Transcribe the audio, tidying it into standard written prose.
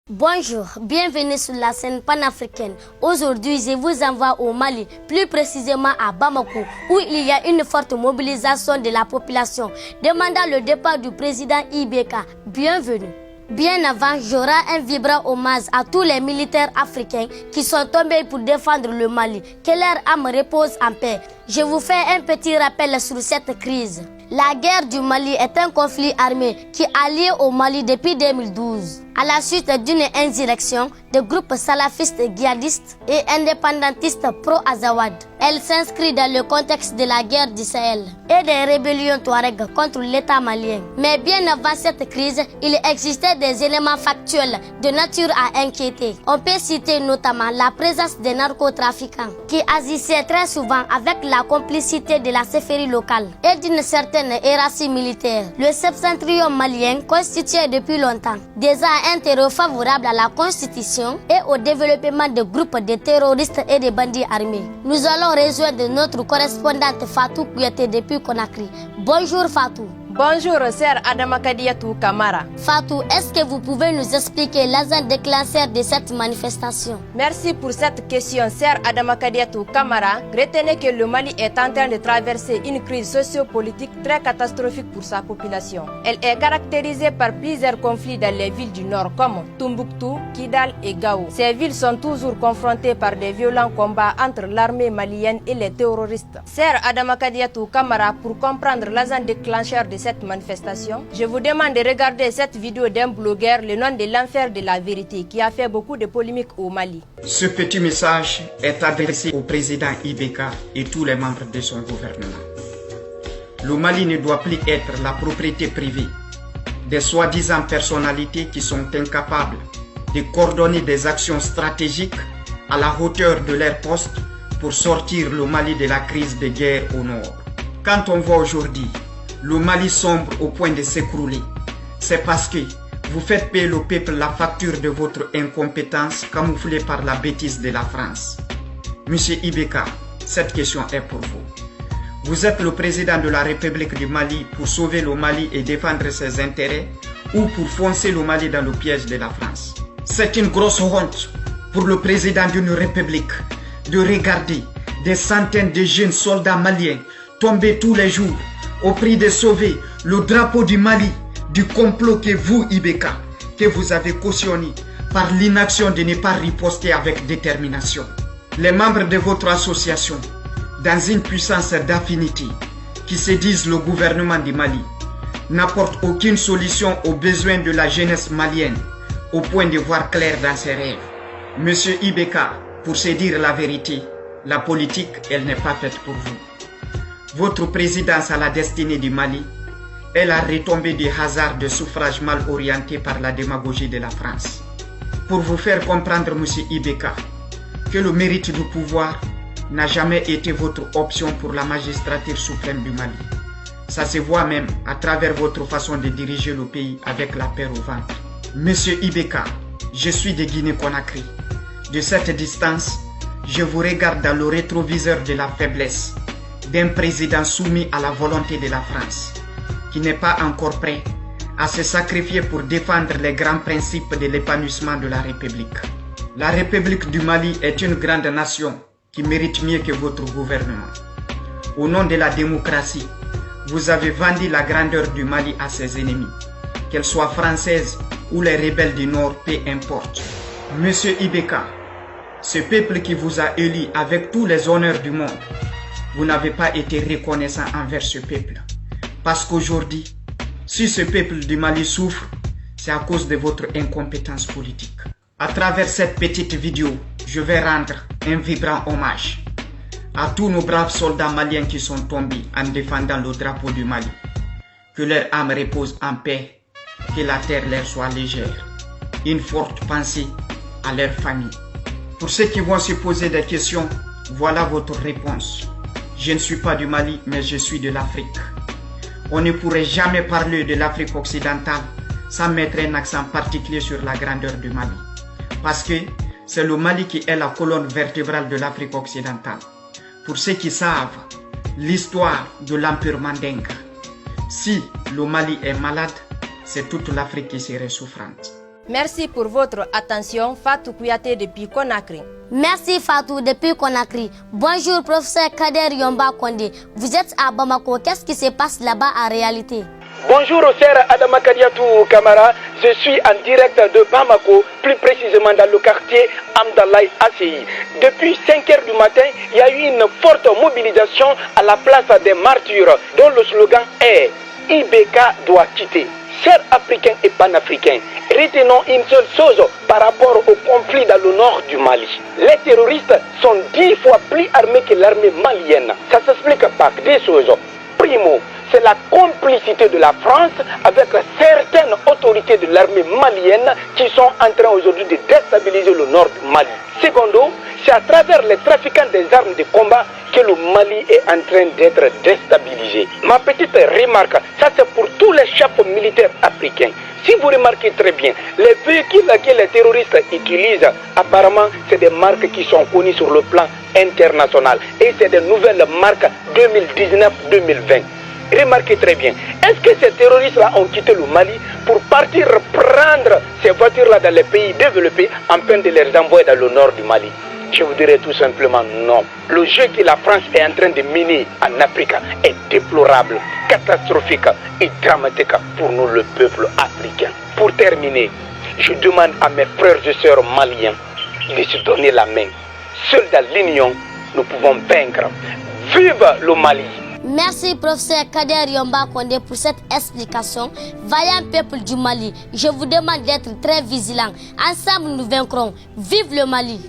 Bonjour, bienvenue sur la scène panafricaine. Aujourd'hui, je vous envoie au Mali, plus précisément à Bamako, où il y a une forte mobilisation de la population demandant le départ du président Ibeka. Bienvenue. Bien avant, j'aurai un vibrant hommage à tous les militaires africains qui sont tombés pour défendre le Mali. Que leur âme repose en paix. Je vous fais un petit rappel sur cette crise. La guerre du Mali est un conflit armé qui a lié au Mali depuis 2012. À la suite d'une insurrection de groupes salafistes djihadistes et indépendantistes pro-Azawad. Elle s'inscrit dans le contexte de la guerre du Sahel et des rébellions Touareg contre l'État malien. Mais bien avant cette crise, il existait des éléments factuels de nature à inquiéter. On peut citer notamment la présence des narcotrafiquants qui agissaient très souvent avec la complicité de la CFRI locale et d'une certaine hiérarchie militaire. Le septentrion malien constituait depuis longtemps déjà un terreau favorable à la constitution et au développement de groupes de terroristes et de bandits armés. Nous allons rejoindre notre correspondante Fatou Kouyaté depuis Conakry. Bonjour Fatou. Bonjour, sœur Adama Kadiatou Kamara. Fatou, est-ce que vous pouvez nous expliquer l'agent déclencheur de cette manifestation? Merci pour cette question, sœur Adama Kadiatou Kamara. Retenez que le Mali est en train de traverser une crise sociopolitique très catastrophique pour sa population. Elle est caractérisée par plusieurs conflits dans les villes du nord comme Tombouctou, Kidal et Gao. Ces villes sont toujours confrontées par des violents combats entre l'armée malienne et les terroristes. Sœur Adama Kadiatou Kamara, pour comprendre l'agent déclencheur de cette manifestation, je vous demande de regarder cette vidéo d'un blogueur, le nom de l'enfer de la vérité, qui a fait beaucoup de polémiques au Mali. Ce petit message est adressé au président Ibeka et tous les membres de son gouvernement. Le Mali ne doit plus être la propriété privée des soi-disant personnalités qui sont incapables de coordonner des actions stratégiques à la hauteur de leur poste pour sortir le Mali de la crise de guerre au nord. Quand on voit aujourd'hui le Mali sombre au point de s'écrouler, c'est parce que vous faites payer le peuple la facture de votre incompétence camouflée par la bêtise de la France. Monsieur Ibeka, cette question est pour vous. Vous êtes le président de la République du Mali pour sauver le Mali et défendre ses intérêts ou pour foncer le Mali dans le piège de la France? C'est une grosse honte pour le président d'une république de regarder des centaines de jeunes soldats maliens tomber tous les jours au prix de sauver le drapeau du Mali du complot que vous, Ibeka, que vous avez cautionné par l'inaction de ne pas riposter avec détermination. Les membres de votre association, dans une puissance d'affinité qui se disent le gouvernement du Mali, n'apportent aucune solution aux besoins de la jeunesse malienne au point de voir clair dans ses rêves. Monsieur Ibeka, pour se dire la vérité, la politique, elle n'est pas faite pour vous. Votre présidence à la destinée du Mali est la retombée du hasard de suffrage mal orienté par la démagogie de la France. Pour vous faire comprendre, M. Ibeka, que le mérite du pouvoir n'a jamais été votre option pour la magistrature suprême du Mali. Ça se voit même à travers votre façon de diriger le pays avec la peur au ventre. Monsieur Ibeka, je suis de Guinée-Conakry. De cette distance, je vous regarde dans le rétroviseur de la faiblesse d'un président soumis à la volonté de la France, qui n'est pas encore prêt à se sacrifier pour défendre les grands principes de l'épanouissement de la République. La République du Mali est une grande nation qui mérite mieux que votre gouvernement. Au nom de la démocratie, vous avez vendu la grandeur du Mali à ses ennemis, qu'elles soient françaises ou les rebelles du Nord, peu importe. Monsieur Ibeka, ce peuple qui vous a élu avec tous les honneurs du monde, vous n'avez pas été reconnaissant envers ce peuple. Parce qu'aujourd'hui, si ce peuple du Mali souffre, c'est à cause de votre incompétence politique. À travers cette petite vidéo, je vais rendre un vibrant hommage à tous nos braves soldats maliens qui sont tombés en défendant le drapeau du Mali. Que leur âme repose en paix, que la terre leur soit légère. Une forte pensée à leur famille. Pour ceux qui vont se poser des questions, voilà votre réponse. Je ne suis pas du Mali, mais je suis de l'Afrique. On ne pourrait jamais parler de l'Afrique occidentale sans mettre un accent particulier sur la grandeur du Mali. Parce que c'est le Mali qui est la colonne vertébrale de l'Afrique occidentale. Pour ceux qui savent l'histoire de l'Empire Mandingue, si le Mali est malade, c'est toute l'Afrique qui serait souffrante. Merci pour votre attention, Fatou Kouyaté depuis Conakry. Merci Fatou depuis Conakry. Bonjour professeur Kader Yomba Kondé. Vous êtes à Bamako. Qu'est-ce qui se passe là-bas en réalité? Bonjour cher Adama Kadiatou Kamara, je suis en direct de Bamako, plus précisément dans le quartier Amdalaï ACI. Depuis 5 h du matin, il y a eu une forte mobilisation à la place des martyrs, dont le slogan est « IBK doit quitter ». Chers Africains et Panafricains, retenons une seule chose par rapport au conflit dans le nord du Mali. Les terroristes sont 10 fois plus armés que l'armée malienne. Ça s'explique par des choses. Primo, c'est la complicité de la France avec certaines autorités de l'armée malienne qui sont en train aujourd'hui de déstabiliser le nord du Mali. Secondo, c'est à travers les trafiquants des armes de combat que le Mali est en train d'être déstabilisé. Ma petite remarque, ça c'est pour tous les chefs militaires africains. Si vous remarquez très bien, les véhicules que les terroristes utilisent, apparemment, c'est des marques qui sont connues sur le plan international. Et c'est des nouvelles marques 2019-2020. Remarquez très bien, est-ce que ces terroristes-là ont quitté le Mali pour partir prendre ces voitures-là dans les pays développés en peine de les envoyer dans le nord du Mali? Je vous dirais tout simplement non. Le jeu que la France est en train de mener en Afrique est déplorable, catastrophique et dramatique pour nous, le peuple africain. Pour terminer, je demande à mes frères et sœurs maliens de se donner la main. Seuls dans l'union, nous pouvons vaincre. Vive le Mali! Merci professeur Kader Yomba Kondé pour cette explication. Vaillant peuple du Mali, je vous demande d'être très vigilant. Ensemble nous vaincrons. Vive le Mali!